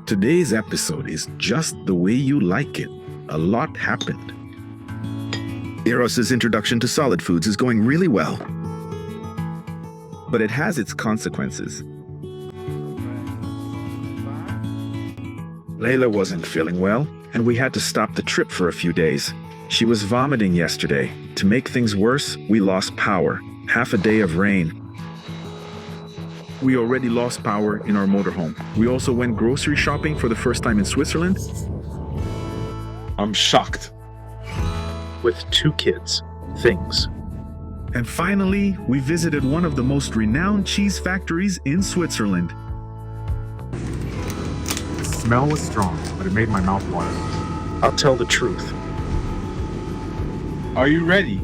Today's episode is just the way you like it. A lot happened. Eros's introduction to solid foods is going really well. But it has its consequences. Laila wasn't feeling well, and we had to stop the trip for a few days. She was vomiting yesterday. To make things worse, we lost power. Half a day of rain. We already lost power in our motorhome. We also went grocery shopping for the first time in Switzerland. I'm shocked. With 2 kids. Things. And finally, we visited one of the most renowned cheese factories in Switzerland. The smell was strong, but it made my mouth water. I'll tell the truth. Are you ready?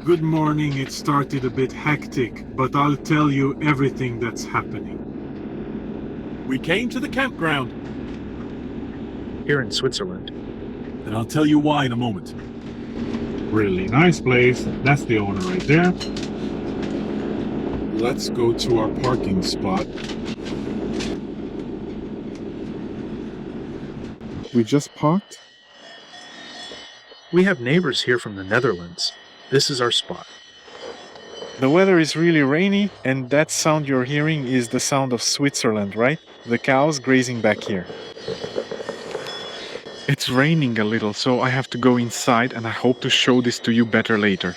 Good morning. It started a bit hectic, but I'll tell you everything that's happening. We came to the campground. Here in Switzerland. And I'll tell you why in a moment. Really nice place. That's the owner right there. Let's go to our parking spot. We just parked. We have neighbors here from the Netherlands. This is our spot. The weather is really rainy, and that sound you're hearing is the sound of Switzerland, right? The cows grazing back here. It's raining a little, so I have to go inside, and I hope to show this to you better later.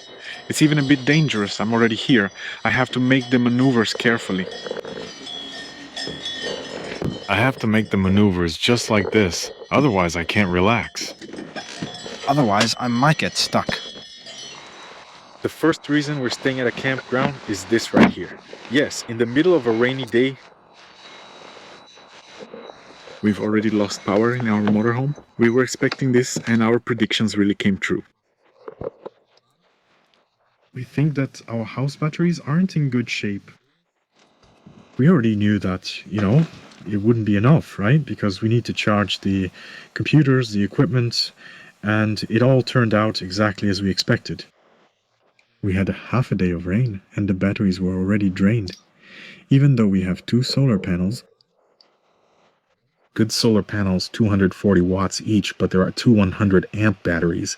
It's even a bit dangerous. I'm already here. I have to make the maneuvers carefully. I have to make the maneuvers just like this, otherwise I can't relax. Otherwise, I might get stuck. The first reason we're staying at a campground is this right here. Yes, in the middle of a rainy day. We've already lost power in our motorhome. We were expecting this, and our predictions really came true. We think that our house batteries aren't in good shape. We already knew that, it wouldn't be enough, right? Because we need to charge the computers, the equipment, and it all turned out exactly as we expected. We had half a day of rain, and the batteries were already drained. Even though we have 2 solar panels, good solar panels, 240 watts each, but there are 2 100 amp batteries.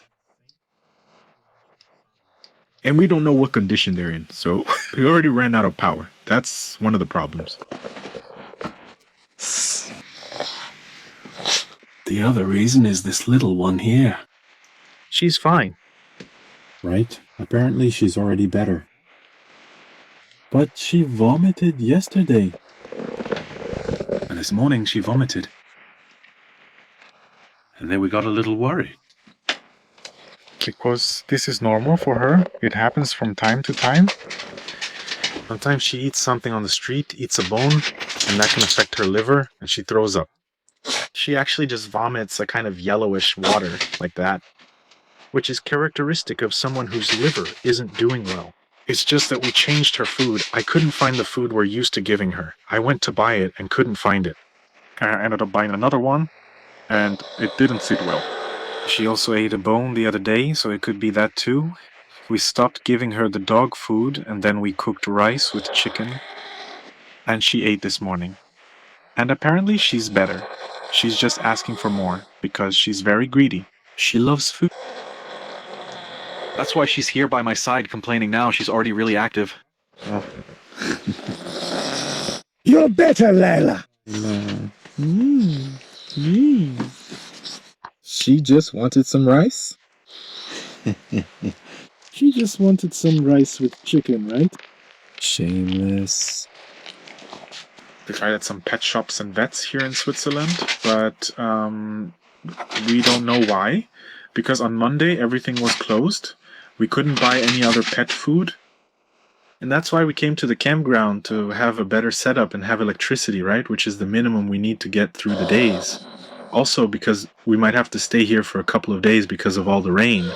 And we don't know what condition they're in, so we already ran out of power. That's one of the problems. The other reason is this little one here. She's fine. Right? Apparently she's already better. But she vomited yesterday. And this morning she vomited. And then we got a little worried. Because this is normal for her. It happens from time to time. Sometimes she eats something on the street, eats a bone, and that can affect her liver, and she throws up. She actually just vomits a kind of yellowish water like that, which is characteristic of someone whose liver isn't doing well. It's just that we changed her food. I couldn't find the food we're used to giving her. I went to buy it and couldn't find it. I ended up buying another one, and it didn't sit well. She also ate a bone the other day, so it could be that too. We stopped giving her the dog food, and then we cooked rice with chicken. And she ate this morning. And apparently she's better. She's just asking for more, because she's very greedy. She loves food. That's why she's here by my side complaining now. She's already really active. You're better, Laila. She just wanted some rice? She just wanted some rice with chicken, right? Shameless. We tried at some pet shops and vets here in Switzerland, but we don't know why. Because on Monday everything was closed. We couldn't buy any other pet food. And that's why we came to the campground, to have a better setup and have electricity, right? Which is the minimum we need to get through the days. Also because we might have to stay here for a couple of days because of all the rain.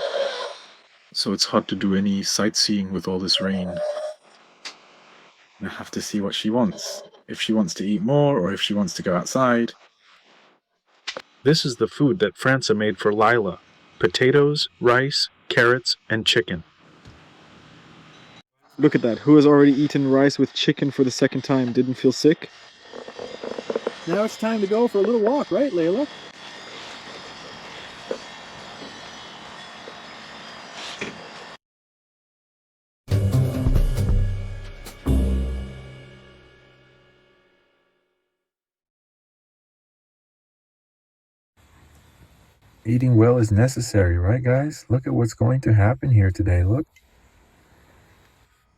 So it's hard to do any sightseeing with all this rain. I have to see what she wants. If she wants to eat more or if she wants to go outside. This is the food that Franca made for Laila. Potatoes, rice, carrots, and chicken. Look at that. Who has already eaten rice with chicken for the second time? Didn't feel sick? Now it's time to go for a little walk, right, Laila? Eating well is necessary, right, guys? Look at what's going to happen here today. Look.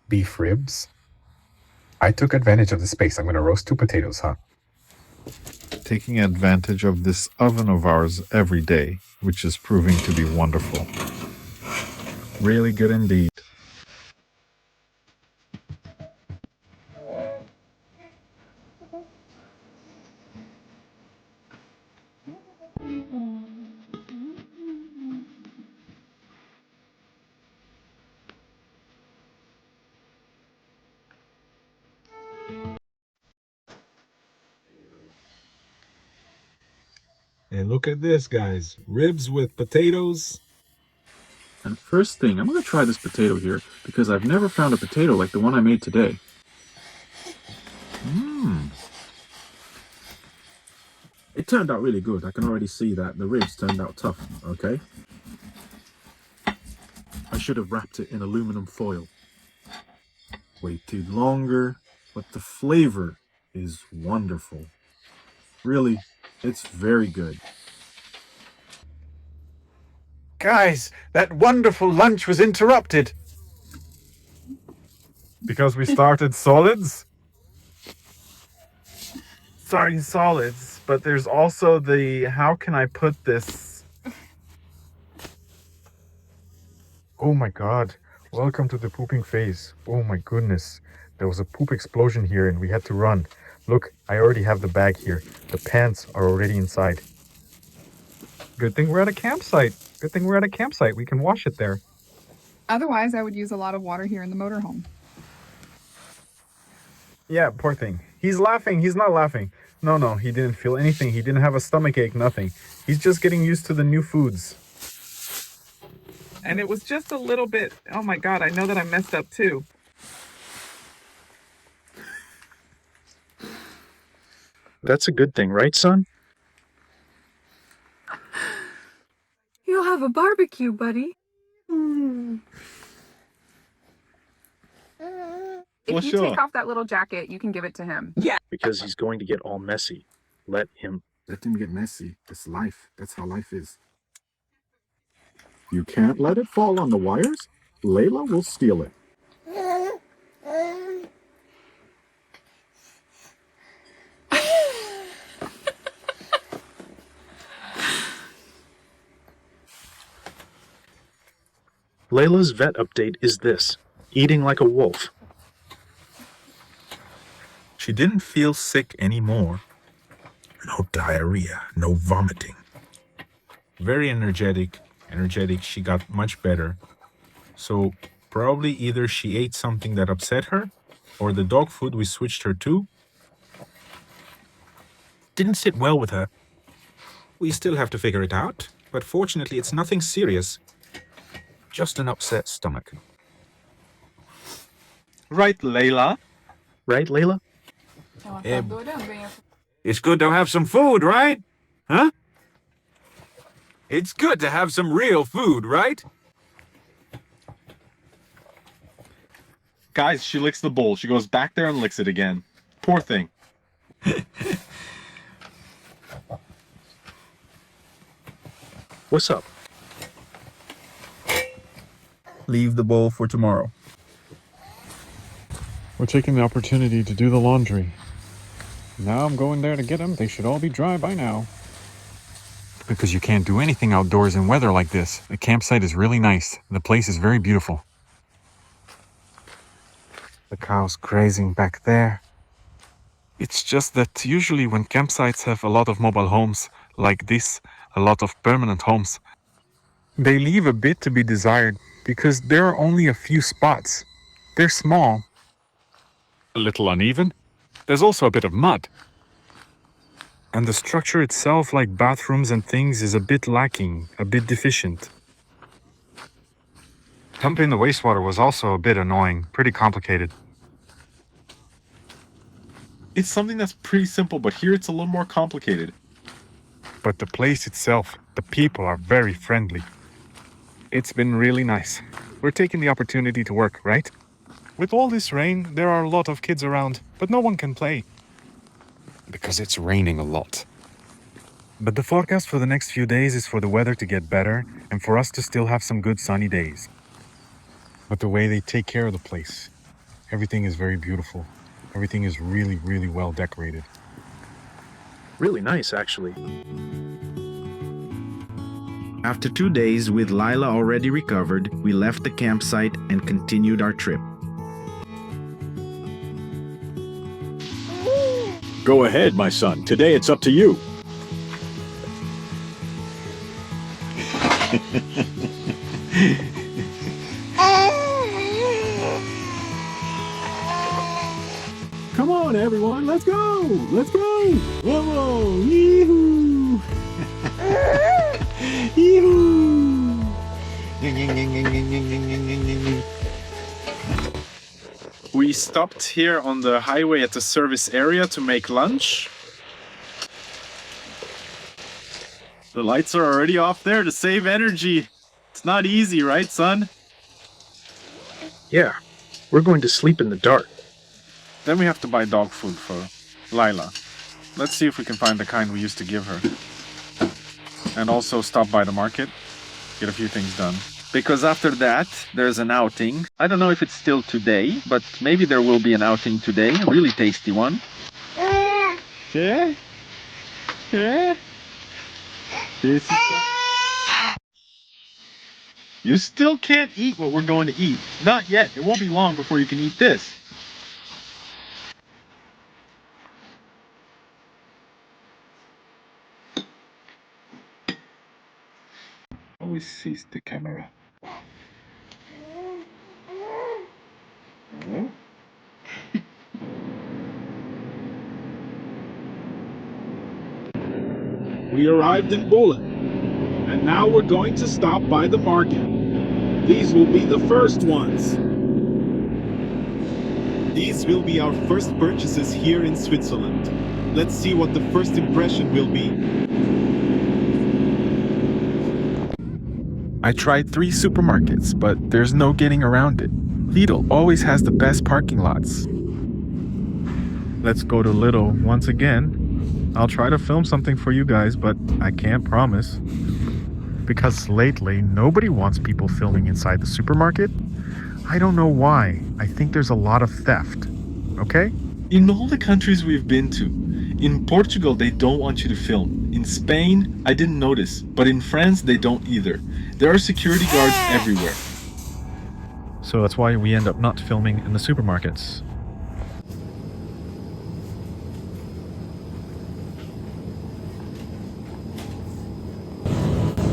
Beef ribs. I took advantage of the space. I'm going to roast 2 potatoes, huh? Taking advantage of this oven of ours every day, which is proving to be wonderful. Really good indeed. And look at this, guys. Ribs with potatoes. And first thing, I'm going to try this potato here because I've never found a potato like the one I made today. It turned out really good. I can already see that the ribs turned out tough, okay? I should have wrapped it in aluminum foil. Waited longer, but the flavor is wonderful. Really, it's very good. Guys, that wonderful lunch was interrupted. Because we started solids? Sorry, solids, but there's also the, how can I put this? Oh my god. Welcome to the pooping phase. Oh my goodness. There was a poop explosion here and we had to run. Look, I already have the bag here. The pants are already inside. Good thing we're at a campsite. Good thing we're at a campsite. We can wash it there. Otherwise, I would use a lot of water here in the motorhome. Yeah, poor thing. He's laughing. He's not laughing. No, he didn't feel anything. He didn't have a stomachache, nothing. He's just getting used to the new foods. And it was just a little bit, oh my God, I know that I messed up too. That's a good thing, right, son? You'll have a barbecue, buddy. If you take off that little jacket, you can give it to him. Yeah. Because he's going to get all messy. Let him. Let him get messy. It's life. That's how life is. You can't let it fall on the wires. Laila will steal it. Layla's vet update is this: eating like a wolf. She didn't feel sick anymore. No diarrhea, no vomiting. Very energetic. She got much better. So probably either she ate something that upset her, or the dog food we switched her to didn't sit well with her. We still have to figure it out, but fortunately it's nothing serious. Just an upset stomach. Right, Laila? Right, Layla? It's good to have some food, right? Huh? It's good to have some real food, right? Guys, she licks the bowl. She goes back there and licks it again. Poor thing. What's up? Leave the bowl for tomorrow. We're taking the opportunity to do the laundry. Now I'm going there to get them. They should all be dry by now. Because you can't do anything outdoors in weather like this. The campsite is really nice. The place is very beautiful. The cows grazing back there. It's just that usually when campsites have a lot of mobile homes like this, a lot of permanent homes, they leave a bit to be desired because there are only a few spots. They're small. A little uneven. There's also a bit of mud. And the structure itself, like bathrooms and things, is a bit lacking, a bit deficient. Dumping the wastewater was also a bit annoying, pretty complicated. It's something that's pretty simple, but here it's a little more complicated. But the place itself, the people are very friendly. It's been really nice. We're taking the opportunity to work, right? With all this rain, there are a lot of kids around, but no one can play. Because it's raining a lot. But the forecast for the next few days is for the weather to get better and for us to still have some good sunny days. But the way they take care of the place, everything is very beautiful. Everything is really, really well decorated. Really nice, actually. After 2 days, with Laila already recovered, we left the campsite and continued our trip. Go ahead, my son. Today it's up to you. Come on, everyone, let's go! Let's go! Whoa! Yee-hoo! Yee-hoo! We stopped here on the highway at the service area to make lunch. The lights are already off there to save energy. It's not easy, right, son? Yeah, we're going to sleep in the dark. Then we have to buy dog food for Laila. Let's see if we can find the kind we used to give her. And also stop by the market, get a few things done. Because after that, there's an outing. I don't know if it's still today, but maybe there will be an outing today, a really tasty one. Yeah? Yeah? This is... You still can't eat what we're going to eat. Not yet. It won't be long before you can eat this. Always sees the camera. We arrived in Bullen, and now we're going to stop by the market. These will be the first ones. These will be our first purchases here in Switzerland. Let's see what the first impression will be. I tried 3 supermarkets, but there's no getting around it. Lidl always has the best parking lots. Let's go to Lidl once again. I'll try to film something for you guys, but I can't promise. Because lately, nobody wants people filming inside the supermarket. I don't know why. I think there's a lot of theft. Okay? In all the countries we've been to, in Portugal they don't want you to film. In Spain, I didn't notice, but in France they don't either. There are security guards everywhere. So that's why we end up not filming in the supermarkets.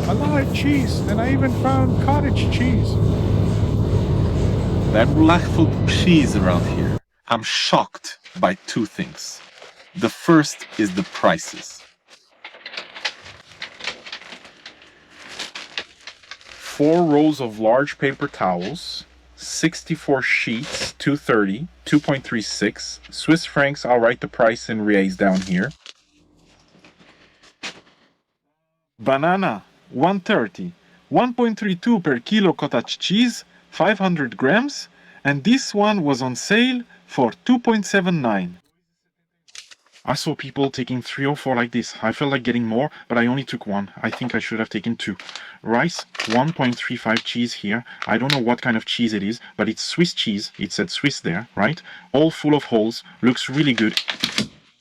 I like cheese, and I even found cottage cheese. That lack of cheese around here. I'm shocked by 2 things. The first is the prices. 4 rolls of large paper towels, 64 sheets, 230, 2.36 Swiss francs. I'll write the price in reais down here. Banana, 130, 1.32 per kilo cottage cheese, 500 grams, and this one was on sale for 2.79. I saw people taking 3 or 4 like this. I felt like getting more, but I only took 1. I think I should have taken 2. Rice, 1.35 cheese here. I don't know what kind of cheese it is, but it's Swiss cheese. It said Swiss there, right? All full of holes. Looks really good.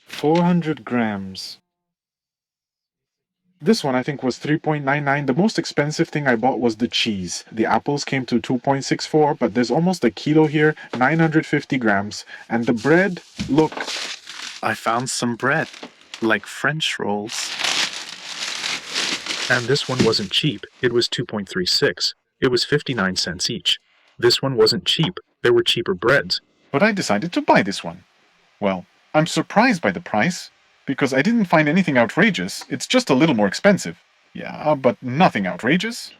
400 grams. This one I think was 3.99. The most expensive thing I bought was the cheese. The apples came to 2.64, but there's almost a kilo here, 950 grams. And the bread, look, I found some bread, like French rolls. And this one wasn't cheap. It was 2.36. It was 59 cents each. This one wasn't cheap. There were cheaper breads. But I decided to buy this one. Well, I'm surprised by the price, because I didn't find anything outrageous. It's just a little more expensive. Yeah, but nothing outrageous.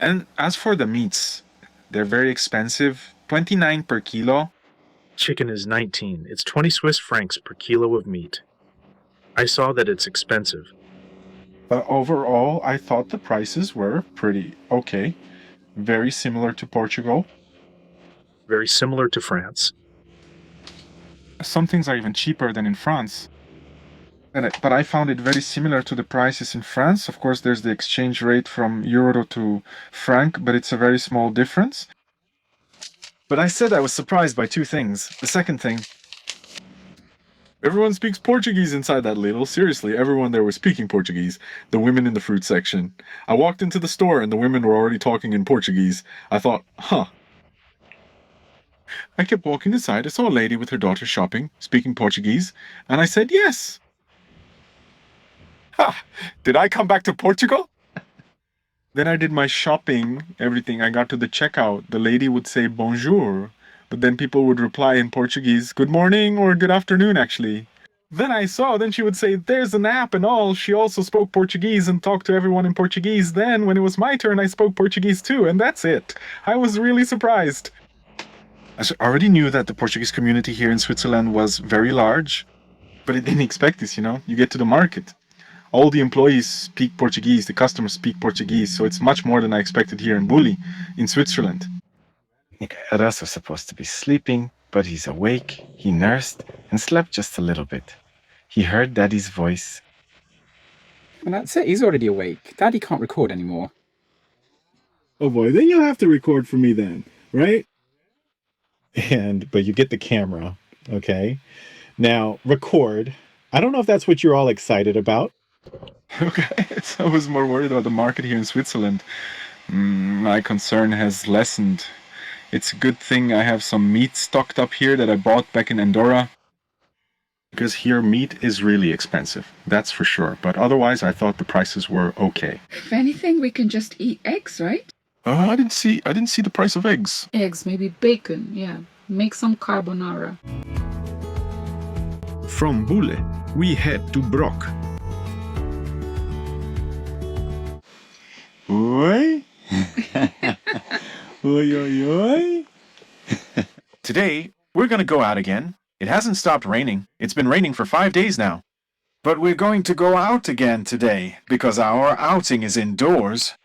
And as for the meats, they're very expensive, 29 per kilo. Chicken is 19. It's 20 Swiss francs per kilo of meat. I saw that it's expensive. But overall, I thought the prices were pretty okay. Very similar to Portugal. Very similar to France. Some things are even cheaper than in France. But I found it very similar to the prices in France. Of course, there's the exchange rate from euro to franc, but it's a very small difference. But I said I was surprised by two things. The second thing, everyone speaks Portuguese inside that little. Seriously, everyone there was speaking Portuguese. The women in the fruit section. I walked into the store and the women were already talking in Portuguese. I thought, huh. I kept walking inside. I saw a lady with her daughter shopping, speaking Portuguese, and I said yes. Ha! Did I come back to Portugal? Then I did my shopping, everything. I got to the checkout. The lady would say bonjour, but then people would reply in Portuguese, good morning or good afternoon, actually. Then she would say, there's an app and all. She also spoke Portuguese and talked to everyone in Portuguese. Then, when it was my turn, I spoke Portuguese too, and that's it. I was really surprised. I already knew that the Portuguese community here in Switzerland was very large, but I didn't expect this, you know? You get to the market. All the employees speak Portuguese, the customers speak Portuguese, so it's much more than I expected here in Bulli, in Switzerland. Eras was supposed to be sleeping, but he's awake, he nursed, and slept just a little bit. He heard Daddy's voice. And that's it, he's already awake. Daddy can't record anymore. Oh boy, then you'll have to record for me then, right? But you get the camera, okay? Now, record. I don't know if that's what you're all excited about. Okay, so I was more worried about the market here in Switzerland. My concern has lessened. It's a good thing I have some meat stocked up here that I bought back in Andorra. Because here meat is really expensive, that's for sure. But otherwise, I thought the prices were okay. If anything, we can just eat eggs, right? I didn't see the price of eggs. Eggs, maybe bacon, yeah. Make some carbonara. from Bulle, we head to Brock. Oi? Oi, oi, oi? Today, we're going to go out again. It hasn't stopped raining. It's been raining for 5 days now. But we're going to go out again today because our outing is indoors.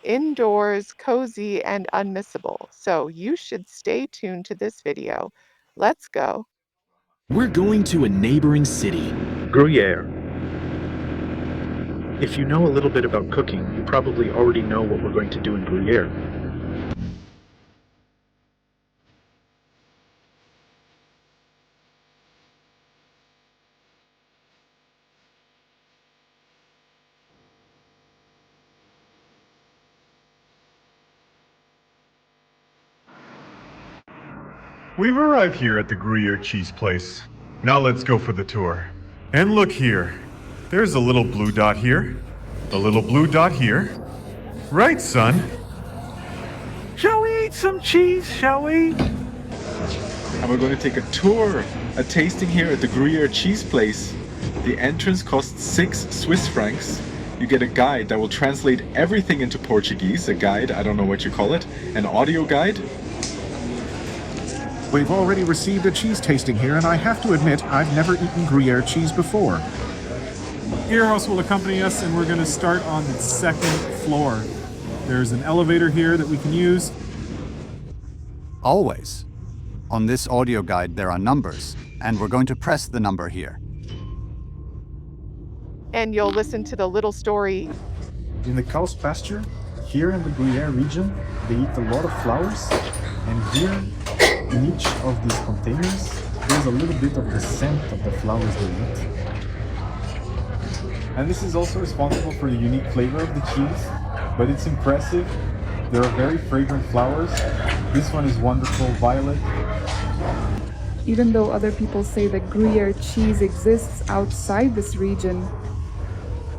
Indoors, cozy, and unmissable. So you should stay tuned to this video. Let's go. We're going to a neighboring city. Gruyère. If you know a little bit about cooking, you probably already know what we're going to do in Gruyère. We've arrived here at the Gruyère cheese place. Now let's go for the tour. And look here. There's a little blue dot here. A little blue dot here. Right, son? Shall we eat some cheese, shall we? And we're going to take a tour, a tasting here at the Gruyère cheese place. The entrance costs 6 Swiss francs. You get a guide that will translate everything into Portuguese. A guide, I don't know what you call it. An audio guide. We've already received a cheese tasting here, and I have to admit, I've never eaten Gruyère cheese before. Eros will accompany us, and we're going to start on the 2nd floor. There's an elevator here that we can use. Always. On this audio guide, there are numbers, and we're going to press the number here. And you'll listen to the little story. In the cow's pasture, here in the Gruyère region, they eat a lot of flowers, and here, in each of these containers, there's a little bit of the scent of the flowers they eat. And this is also responsible for the unique flavor of the cheese, but it's impressive. There are very fragrant flowers. This one is wonderful, violet. Even though other people say that Gruyère cheese exists outside this region,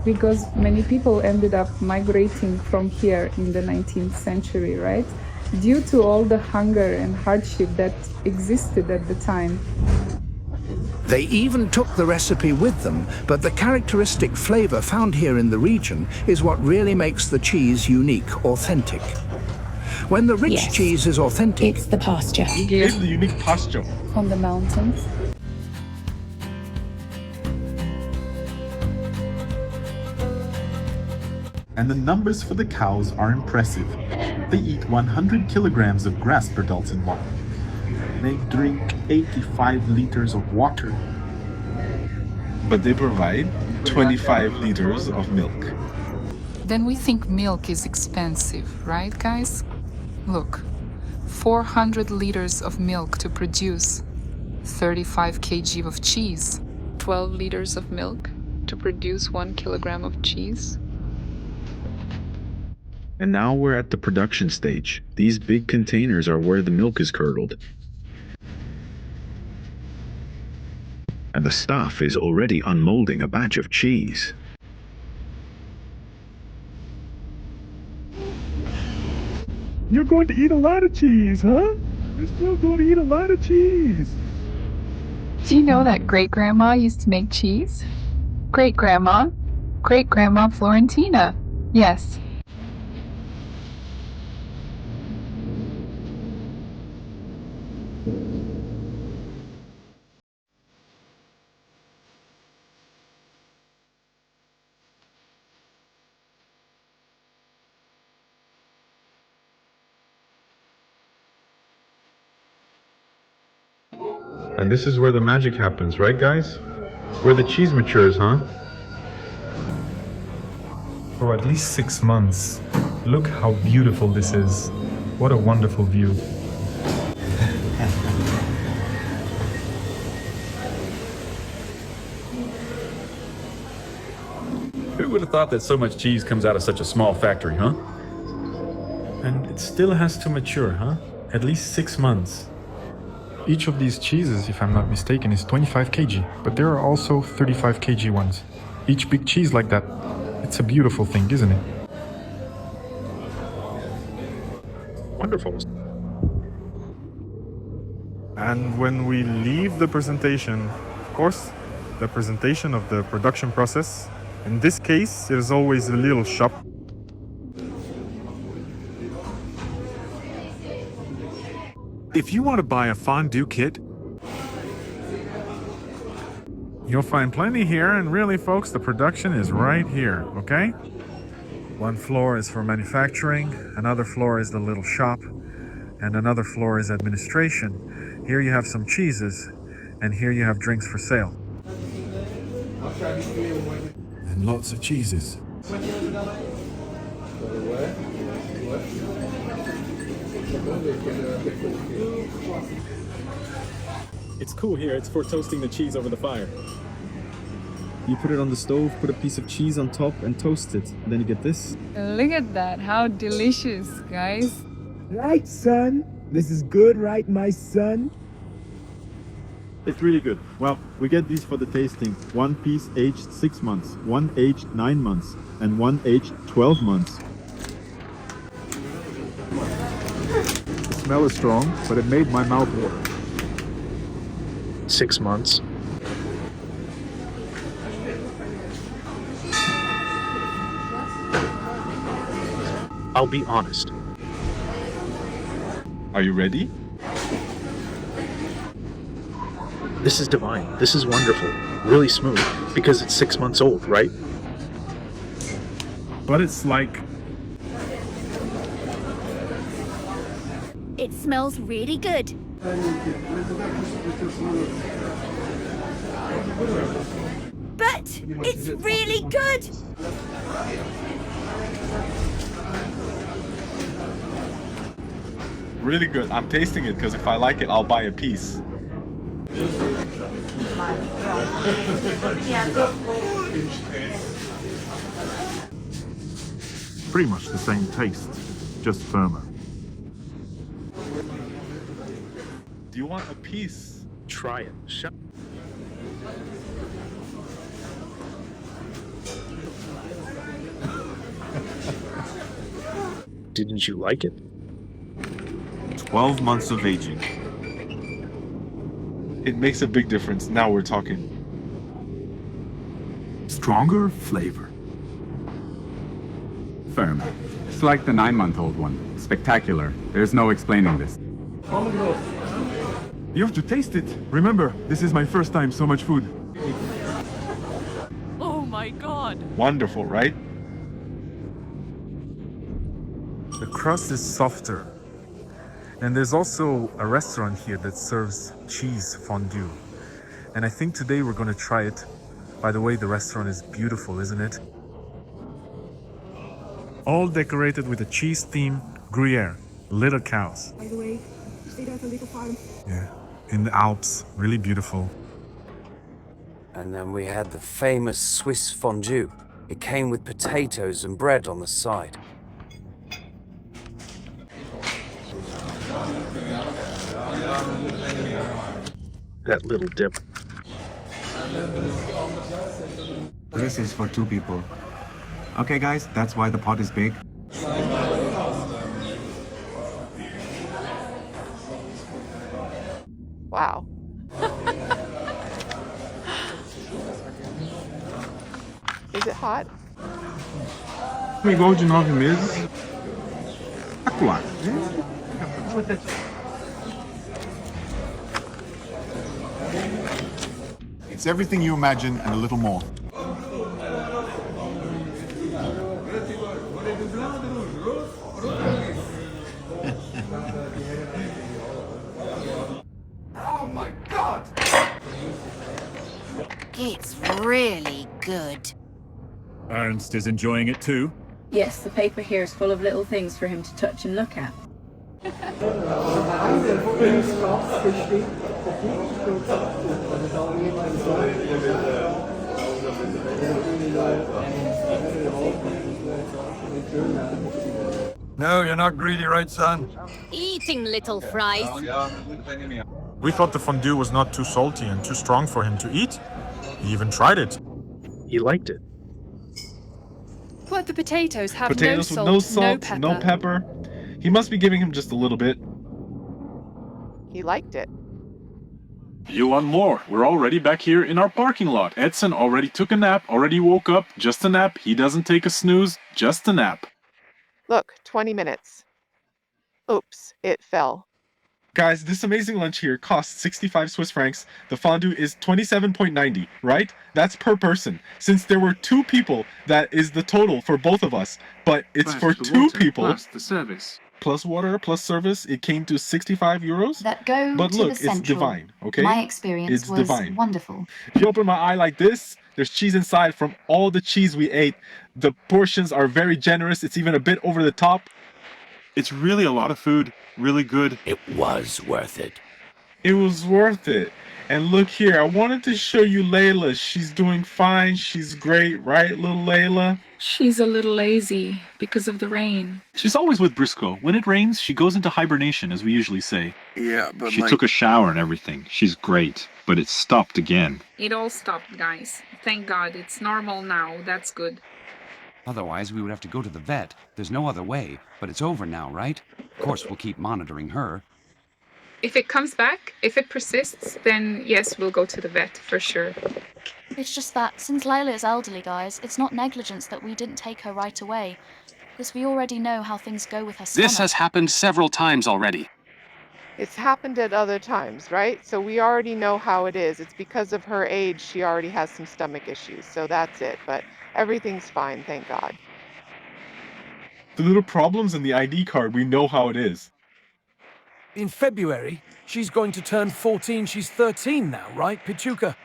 because many people ended up migrating from here in the 19th century, right? Due to all the hunger and hardship that existed at the time. They even took the recipe with them, but the characteristic flavor found here in the region is what really makes the cheese unique, authentic. When the rich cheese is authentic, it's the pasture. It's the unique pasture. On the mountains. And the numbers for the cows are impressive. They eat 100 kilograms of grass per Dalton one. They drink 85 liters of water. But they provide 25 liters of milk. Then we think milk is expensive, right, guys? Look, 400 liters of milk to produce 35 kg of cheese. 12 liters of milk to produce 1 kilogram of cheese. And now we're at the production stage. These big containers are where the milk is curdled. And the staff is already unmolding a batch of cheese. You're going to eat a lot of cheese, huh? You're still going to eat a lot of cheese. Do you know that great-grandma used to make cheese? Great-grandma? Great-grandma Florentina. Yes. And this is where the magic happens, right guys? Where the cheese matures, huh? For at least 6 months. Look how beautiful this is. What a wonderful view. Who would have thought that so much cheese comes out of such a small factory, huh? And it still has to mature, huh? At least 6 months. Each of these cheeses, if I'm not mistaken, is 25 kg, but there are also 35 kg ones. Each big cheese like that, it's a beautiful thing, isn't it? Wonderful. And when we leave the presentation, of course, the presentation of the production process, in this case, it is always a little shop. If you want to buy a fondue kit, You'll find plenty here, and really, folks, the production is right here, okay? One floor is for manufacturing, another floor is the little shop, and another floor is administration. Here you have some cheeses, and here you have drinks for sale. And lots of cheeses. It's cool here. It's for toasting the cheese over the fire. You put it on the stove, put a piece of cheese on top and toast it. And then you get this. Look at that. How delicious, guys. Right, son? This is good, right, my son? It's really good. Well, we get these for the tasting. One piece aged 6 months, one aged 9 months, and one aged 12 months. The smell is strong, but it made my mouth water. 6 months. I'll be honest. Are you ready? This is divine. This is wonderful. Really smooth. Because it's 6 months old, right? But it's like... It smells really good. But it's really good. Really good. I'm tasting it because if I like it, I'll buy a piece. pretty much the same taste, just firmer. Do you want a piece? Try it. Didn't you like it? 12 months of aging. It makes a big difference. Now we're talking. Stronger flavor. Firm. It's like the 9-month-old one. Spectacular. There's no explaining this. You have to taste it. Remember, this is my first time so much food. Oh my god. Wonderful, right? The crust is softer. And there's also a restaurant here that serves cheese fondue. And I think today we're going to try it. By the way, the restaurant is beautiful, isn't it? All decorated with a cheese theme, Gruyère, little cows. By the way, stayed at a little farm. Yeah, in the Alps, really beautiful. And then we had the famous Swiss fondue. It came with potatoes and bread on the side. That little dip. This is for 2 people. Okay, guys, that's why the pot is big. Wow. Is it hot? Igual de 9 meses. Espetacular. It's everything you imagine and a little more. Oh my god! It's really good. Ernst is enjoying it too. Yes, the paper here is full of little things for him to touch and look at. No, you're not greedy, right, son? Eating little fries. We thought the fondue was not too salty and too strong for him to eat. He even tried it. He liked it. But the potatoes have Potatoes no with salt, no pepper. He must be giving him just a little bit. He liked it. You want more? We're already back here in our parking lot. Edson already took a nap, already woke up. Just a nap. He doesn't take a snooze, just a nap. Look, 20 minutes. Oops, it fell. Guys, this amazing lunch here costs 65 Swiss francs. The fondue is 27.90, right? That's per person. Since there were 2 people, that is the total for both of us. But it's for 2 people. Plus the service. Plus water, plus service, it came to 65 euros. That go But to look, the it's central. divine, okay? My experience It's was divine. wonderful. If you open my eye like this, there's cheese inside from all the cheese we ate. The portions are very generous. It's even a bit over the top. It's really a lot of food. Really good. It was worth it. It was worth it. And look here, I wanted to show you Laila. She's doing fine. She's great, right, little Laila? She's a little lazy because of the rain. She's always with Briscoe. When it rains, she goes into hibernation, as we usually say. Yeah, but She took a shower and everything. She's great, but it stopped again. It all stopped, guys. Thank God, it's normal now. That's good. Otherwise, we would have to go to the vet. There's no other way. But it's over now, right? Of course, we'll keep monitoring her. If it comes back, if it persists, then yes, we'll go to the vet for sure. It's just that, since Laila is elderly, guys, it's not negligence that we didn't take her right away. Because we already know how things go with her stomach. This has happened several times already. It's happened at other times, right? So we already know how it is. It's because of her age, she already has some stomach issues. So that's it. But everything's fine, thank God. The little problems in the ID card, we know how it is. In February, she's going to turn 14. She's 13 now, right, Pichuka?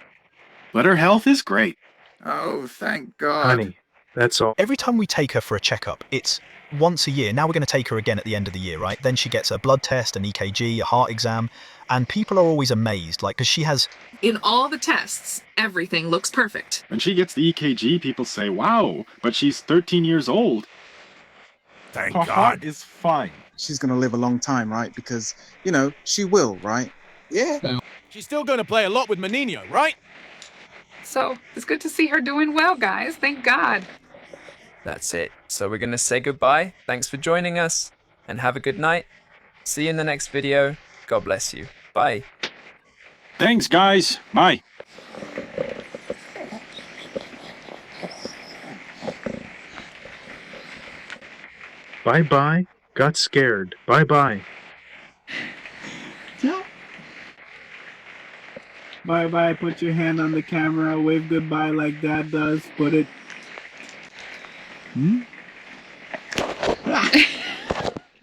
But her health is great. Oh, thank God. Honey, that's all. Every time we take her for a checkup, it's once a year. Now we're going to take her again at the end of the year, right? Then she gets a blood test, an EKG, a heart exam, and people are always amazed, like, because she has... In all the tests, everything looks perfect. When she gets the EKG, people say, wow, but she's 13 years old. Her heart is fine. She's going to live a long time, right? Because, you know, she will, right? Yeah. She's still going to play a lot with Menino, right? So, it's good to see her doing well, guys. Thank God. That's it. So we're going to say goodbye. Thanks for joining us, and have a good night. See you in the next video. God bless you. Bye. Thanks, guys. Bye. Bye-bye. Got scared. Bye-bye. Bye-bye. Put your hand on the camera. Wave goodbye like Dad does. Put it...